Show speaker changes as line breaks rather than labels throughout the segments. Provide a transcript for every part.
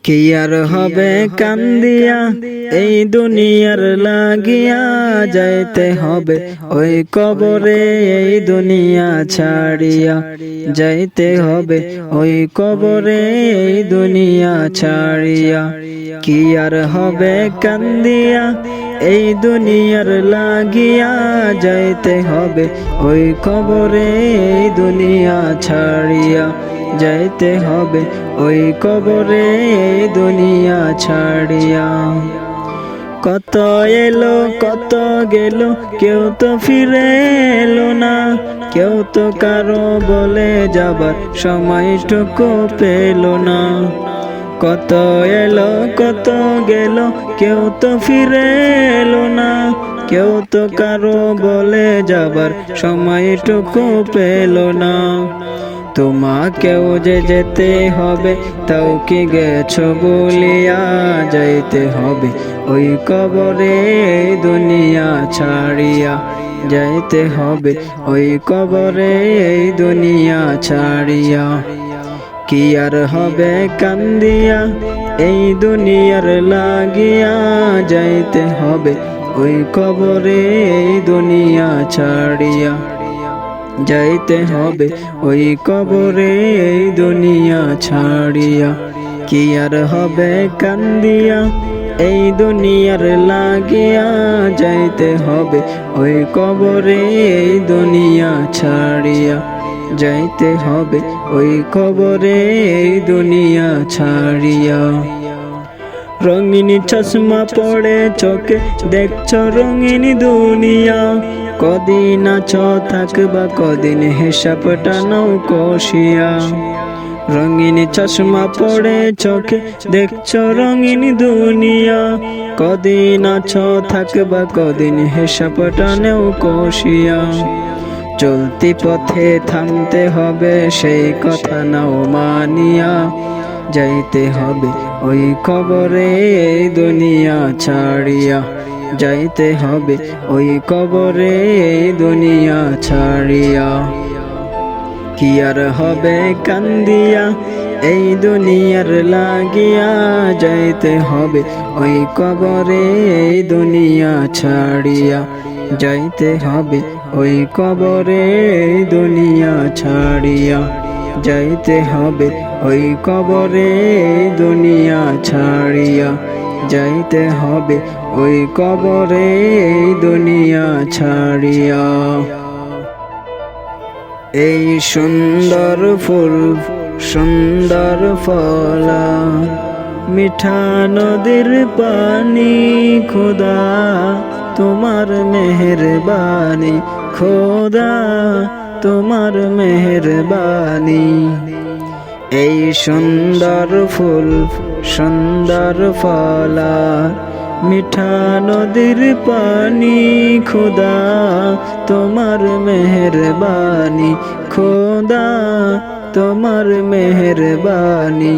কি আর হবে কান্দিয়া এই দুনিয়ার লাগিয়া, যাইতে হবে ওই কবরে এই দুনিয়া ছাড়িয়া, যাইতে হবে ওই কবরে এই দুনিয়া ছাড়িয়া। কি আর হবে কান্দিয়া এই দুনিয়ার লাগিয়া, যাইতে হবে ওই কবরে এই দুনিয়া ছাড়িয়া, যাইতে হবে ওই কবরে এই দুনিয়া ছাড়িয়া। কত এলো কত গেল, কেউ তো ফিরে এলো না, কেউ তো কারো বলে যাবার সময়টুকু পেল না। কত এলো কত গেল, কেউ তো ফিরে এলো না, কেউ তো কারো বলে যাবার সময়টুকু পেল না। তোমাকেও যে যেতে হবে, তাও কি গেছো বলিয়া, যাইতে হবে ওই কবরে এই দুনিয়া ছাড়িয়া, যাইতে হবে ওই কবরে এই দুনিয়া ছাড়িয়া। কি আর হবে কান্দিয়া এই দুনিয়ার লাগিয়া, যাইতে হবে ওই কবরে এই দুনিয়া ছাড়িয়া, যাইতে হবে ওই কবরে এই দুনিয়া ছাড়িয়া। কি আর হবে কান্দিয়া এই দুনিয়ার লাগিয়া, যাইতে হবে ওই কবরে এই দুনিয়া ছাড়িয়া, যাইতে হবে ওই কবরে এই দুনিয়া ছাড়িয়া। রঙিন চশমা পড়ে চোখে দেখছো রঙিন দুনিয়া, কদিন আছো থাকবা কদিন হিসাবটা নাও কষিয়া। রঙিন চশমা পড়ে চোখে দেখছো রঙিন দুনিয়া, কদিন আছো থাকবা কদিন হিসাবটা নাও কষিয়া। চলতি পথে থামতে হবে সেই কথা নাও মানিয়া, যাইতে হবে ওই কবরে এই দুনিয়া ছাড়িয়া, যাইতে হবে ওই কবরে এই দুনিয়া ছাড়িয়া। কি আর হবে কান্দিয়া এই দুনিয়ার লাগিয়া, যাইতে হবে ওই কবরে এই দুনিয়া ছাড়িয়া, যাইতে হবে ওই কবরে এই দুনিয়া ছাড়িয়া, যাইতে হবে ওই কবরে এই দুনিয়া ছাড়িয়া, যাইতে হবে ওই কবরে এই দুনিয়া ছাড়িয়া। এই সুন্দর ফুল সুন্দর ফলা, মিঠা নদীর পানি, খোদা তোমার মেহেরবানি, খোদা তোমার মেহেরবানি। এই সুন্দর ফুল সুন্দর ফলা, মিঠা নদীর পানি, খোদা তোমার মেহেরবানি, খোদা তোমার মেহেরবানি,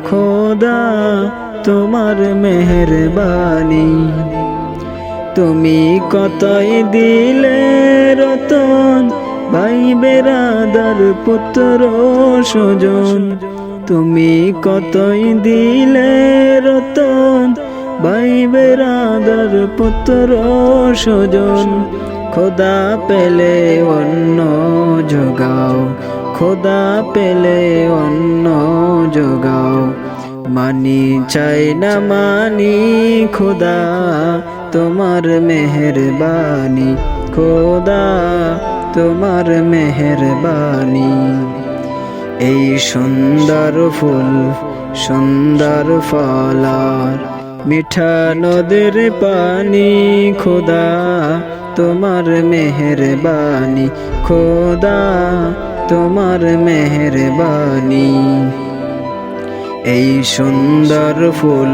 খোদা তোমার মেহেরবানি। তুমি কতই দিলে রতন, ভাই বেরাদার পুত্র স্বজন, তুমি কতই দিলে রতন, ভাই বেরাদার পুত্র স্বজন। খোদা পেলে অন্ন যোগাও, খোদা পেলে অন্ন যোগাও, মানি চাই না মানি, খোদা তোমার মেহেরবানি, খোদা তোমার মেহেরবানি। এই সুন্দর ফুল সুন্দর ফলার, মিঠা নদীর পানি, খোদা তোমার মেহেরবানি, খোদা তোমার মেহেরবানি। এই সুন্দর ফুল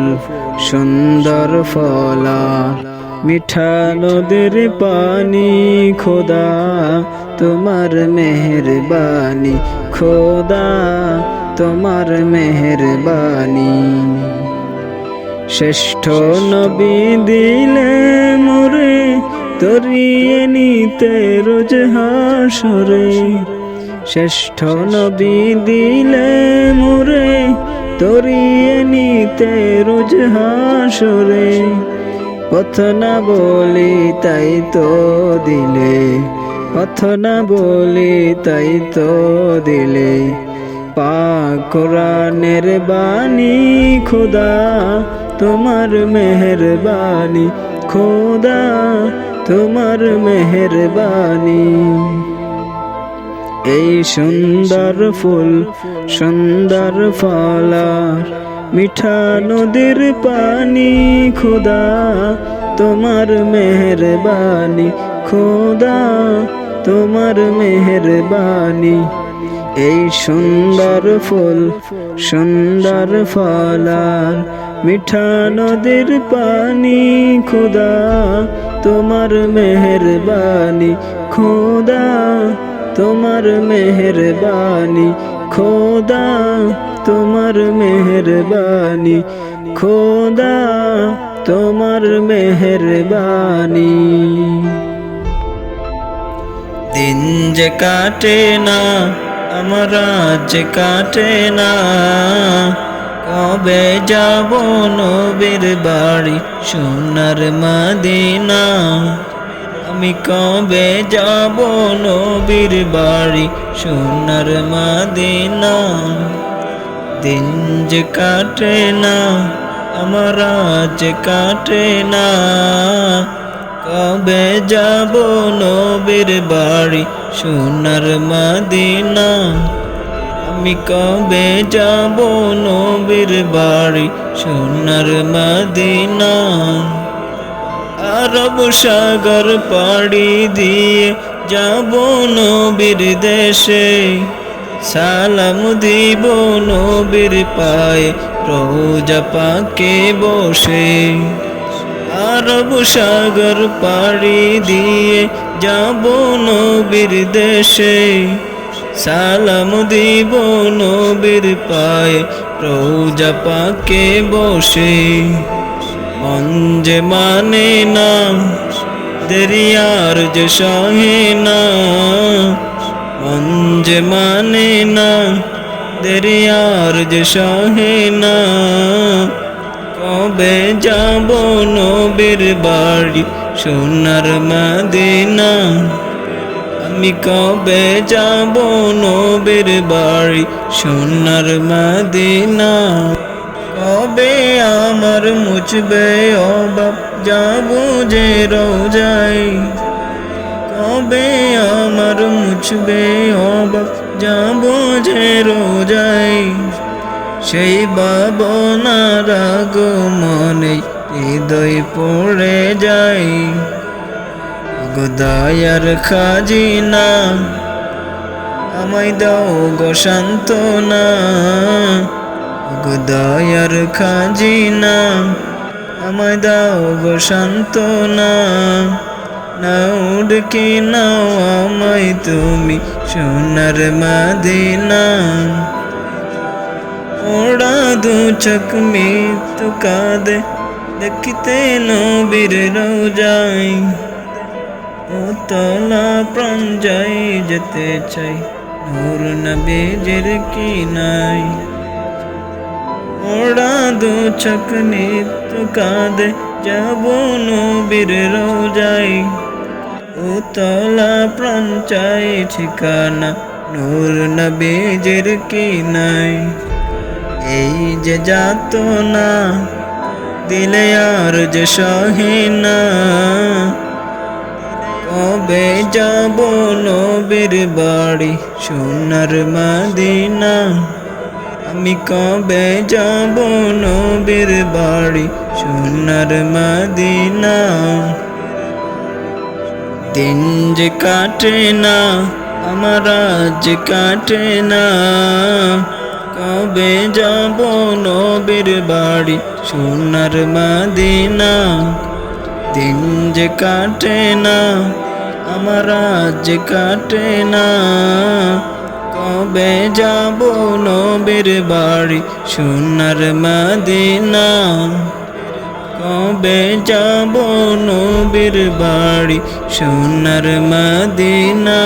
সুন্দর ফলার, মিঠা নদীর পানি, খোদা তোমার মেহেরবানি, খোদা তোমার মেহেরবানি। শ্রেষ্ঠ নবী দিলে মোরে, তরিয়ে নিতে রোজ হাসরে, শ্রেষ্ঠ নবী দিলে মোরে, তরিয়ে নিতে রোজ হাসরে। কথা না বলি তাই তো দিলে, কথা না বলি তাই তো দিলে। পাক কোরআনের বাণী খোদা তোমার মেহেরবানি, খোদা তোমার মেহেরবানি। এই সুন্দর ফুল সুন্দর ফল আর মিঠা নদীর পানি, খোদা তোমার মেহেরবানি, খোদা তোমার মেহেরবানি। এই সুন্দর ফুল সুন্দর ফল আর মিঠা নদীর পানি, খোদা তোমার মেহেরবানি, খোদা তোমার মেহেরবানি, খোদা তোমার মেহেরবানি, খোদা তোমার মেহেরবানি। দিন যে কাটে না আমার যে কাটে না, কবে যাব নবীর বাড়ি সোনার মদিনা। আমি কবে যাব নবীর বাড়ি সোনার মদিনা। দিন যে কাটে না আমার যে কাটে না, কবে যাব নবীর বাড়ি সোনার মদিনা। আমি কবে যাব নবীর বাড়ি সোনার মদিনা। আরব সাগর পাড়ি দিয়ে যাব নবীর দেশে, সালাম দিব নবীর পায়ে রোজা পাকে বসে। আরব সাগর পাড়ি দিয়ে যাব নবীর দেশে, সালাম দিব নবীর পায়ে রোজা পাকে বসে। মন যে মানে না দরিয়ার যে সহে না, মন যে মানে না দরিয়ার যে সহে না। কবে যাব নবীর বাড়ি সোনার মদিনা। আমি কবে যাব নবীর বাড়ি সোনার মদিনা। কবে আমার মুছবে অভাব যাব যে রোজায়, কবে আমার মুছবে অভাব যাব যে রোজায়। সেই ভাবনার আগমনে হৃদয় পড়ে যায়। গো দয়ার খাজিনা আমায় দাও গো সান্ত্বনা, গো দয়ার খাজিনা আমায় দাও গো সান্ত্বনা। নাও ডেকে নাও আমায় তুমি সোনার মদিনা। ওরা দু চোখ মৃত্যু কাঁদে দেখতে নবীর রোজায়, ও তলা প্রাণ যাই যেতে চাই নূর নবীজির কিনাই। ওরা দু চোখ মৃত্যু কাঁদে যাব নবীর রোজায়, ও তলা প্রাণ চাই ঠিকানা নূর নবীজির কিনাই। এই যে যাতনা দিলে আর যে সহে না, কবে যাব নবীর বাড়ি সোনার মদিনা। আমি কবে যাব নবীর বাড়ি সোনার মদিনা। দিন যে কাটে না আমার যে কাটে না, কবে যাব নবীর বাড়ি সোনার মদিনা। দিন যে কাটে না আমার যে কাটে না, কবে যাব নবীর বাড়ি সোনার মদিনা। কবে যাব নবীর বাড়ি সোনার মদিনা।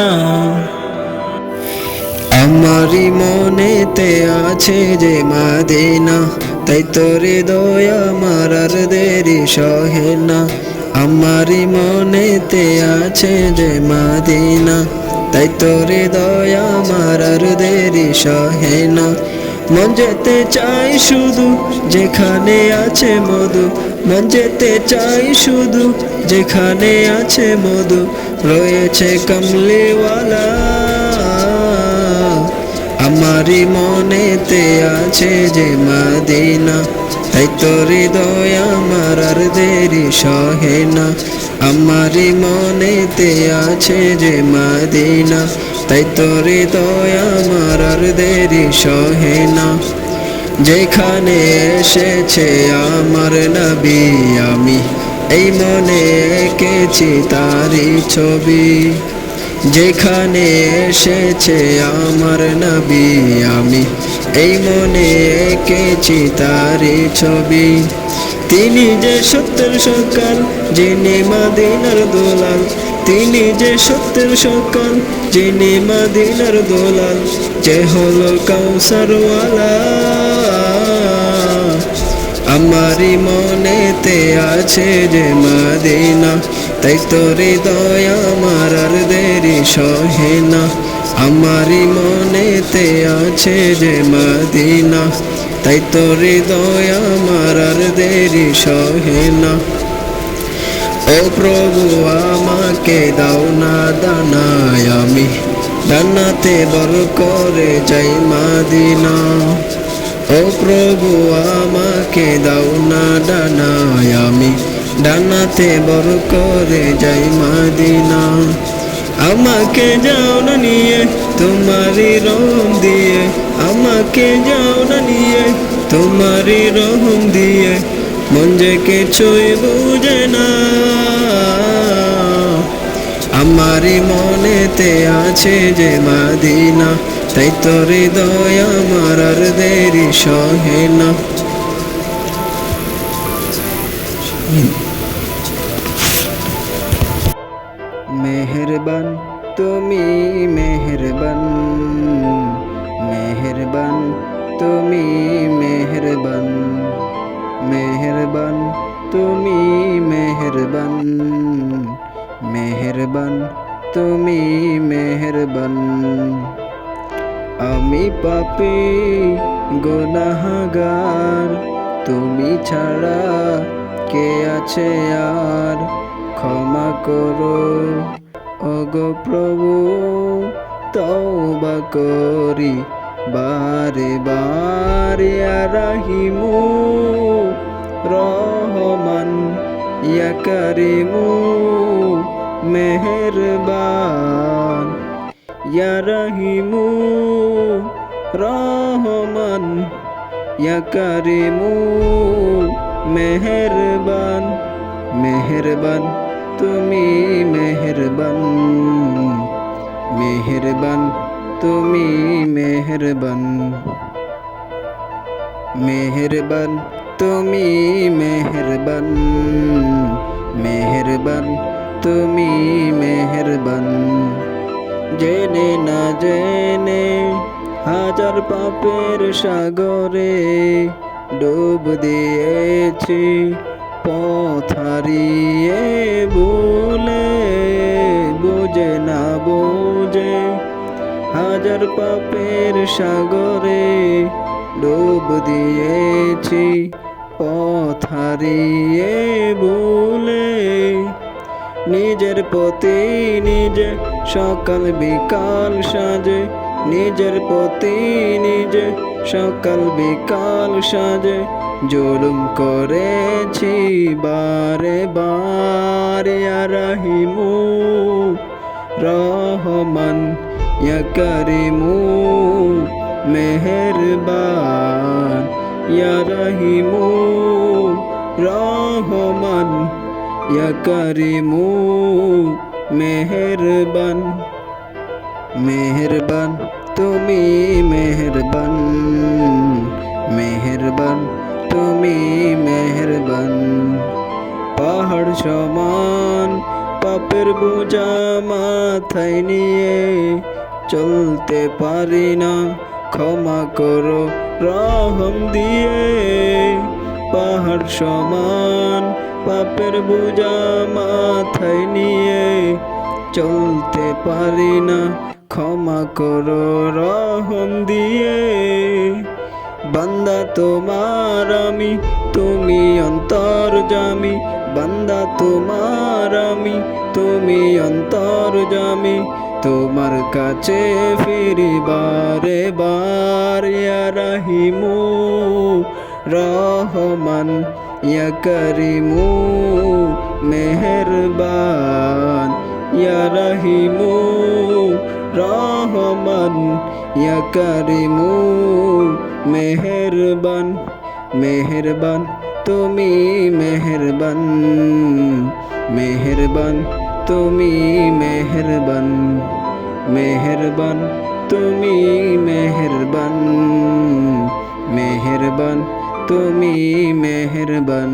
আমারি মনেতে আছে যে মদিনা, তাই তোর হৃদয় আমার আর দেরি সহে না। আমারি মনেতে আছে যে মদিনা, তাই তোর হৃদয় আমার আর দেরি সহে না। মন যেতে চাই শুধু যেখানে আছে মধু, মন যেতে চাই শুধু যেখানে আছে মধু, রয়েছে কমলিওয়ালা। আমারি মনেতে আছে যে মদিনা, তাই তোর হৃদয় আমার আর দেরি সহে না। আমারি মনেতে আছে যে মদিনা, তাই তোর হৃদয় আমার আর দেরি সহে না। যেখানে এসেছে আমার নবী, আমি এই মনে এঁকেছি তারি ছবি। যেখানে এসেছে আমার নবী, আমি এই মনে এঁকেছি তারি ছবি। তিনি যে সত্যের সকাল, যিনি মদিনার দোলাল, তিনি যে সত্যের সকাল, যিনি মদিনার দোলাল, যে হলো কাউসারওয়ালা। আমারি মনেতে আছে যে মদিনা, তাই তোর হৃদয় আমার আর দেরি সহে না। আমারি মনেতে আছে যে মদিনা, তাই তোর হৃদয় আমার আর দেরি সহে না। ও প্রভু আমাকে দাও না দানায়, আমি ডানাতে বড় করে যাই মদিনা। ও প্রভু আমাকে দাও না ডানায়, আমি ডানাতে বড় করে যাই মদিনা। আমাকে যাও না নিয়ে তোমারি রহম দিয়ে, আমাকে যাও না নিয়ে তোমারি রহম দিয়ে, মন যে কিছুই বুঝে না। আমারি মনেতে আছে যে মদিনা, তাই তোর হৃদয় আমার আর দেরি সহে না। মেহেরবান তুমি মেহেরবান, মেহেরবান তুমি মেহেরবান, মেহেরবান তুমি মেহেরবান, মেহেরবান তুমি মেহেরবান। আমি পাপী গুনাহগার, তুমি ছাড়া কে আছে আর, ক্ষমা করো ওগো প্রভু, তওবা করি বারে বারে। ইয়া রাহিমু রহমান, ইয়া কারিমু মেহেরবান, ইয়া রহিমু রহমান, ইয়া কারিমু মেহেরবান। মেহেরবান তুমি মেহেরবান, মেহেরবান তুমি মেহেরবান, মেহেরবান তুমি মেহেরবান, মেহেরবান তুমি মেহেরবান। জেনে না জেনে হাজার পাপের সাগরে ডুব দিয়েছি, পথ হারিয়ে ভুলে, বুঝে না বুঝে হাজার পাপের সাগরে ডুব দিয়েছি, পথ হারিয়ে ভুলে। নিজের প্রতি নিজে সকাল বিকাল সাজে, নিজের প্রতি নিজে সকাল বিকাল সাজে, জুলুম করেছি বারে বারে। ইয়া রাহিমু রহমান, ইয়া কারিমু মেহেরবান, ইয়া রাহিমু রহমান, ইয়া কারিমু মেহেরবান। মেহেরবান তুমি মেহেরবান, মেহেরবান তুমি মেহেরবান। পাহাড় সমান পাপের বোঝা মাথায় নিয়ে চলতে পারি না, ক্ষমা করো রহম দিয়ে। পাহাড় সমান পাপের বোঝা মাথায় নিয়ে চলতে পারি না, ক্ষমা করো রহম দিয়ে। বান্দা তোমার আমি, তুমি অন্তর্যামী, বান্দা তোমার আমি, তুমি অন্তর্যামী। তোমার কাছে ফিরি বারে বার, ইয়া রাহিমু রহমান, ইয়া করিমু মেহেরবান, ইয়া রাহিমু রহমান, ইয়া করিমু মেহেরবান। মেহেরবান তুমি মেহেরবান, মেহেরবান তুমি মেহেরবান, মেহেরবান তুমি মেহেরবান, মেহেরবান তুমি মেহেরবান।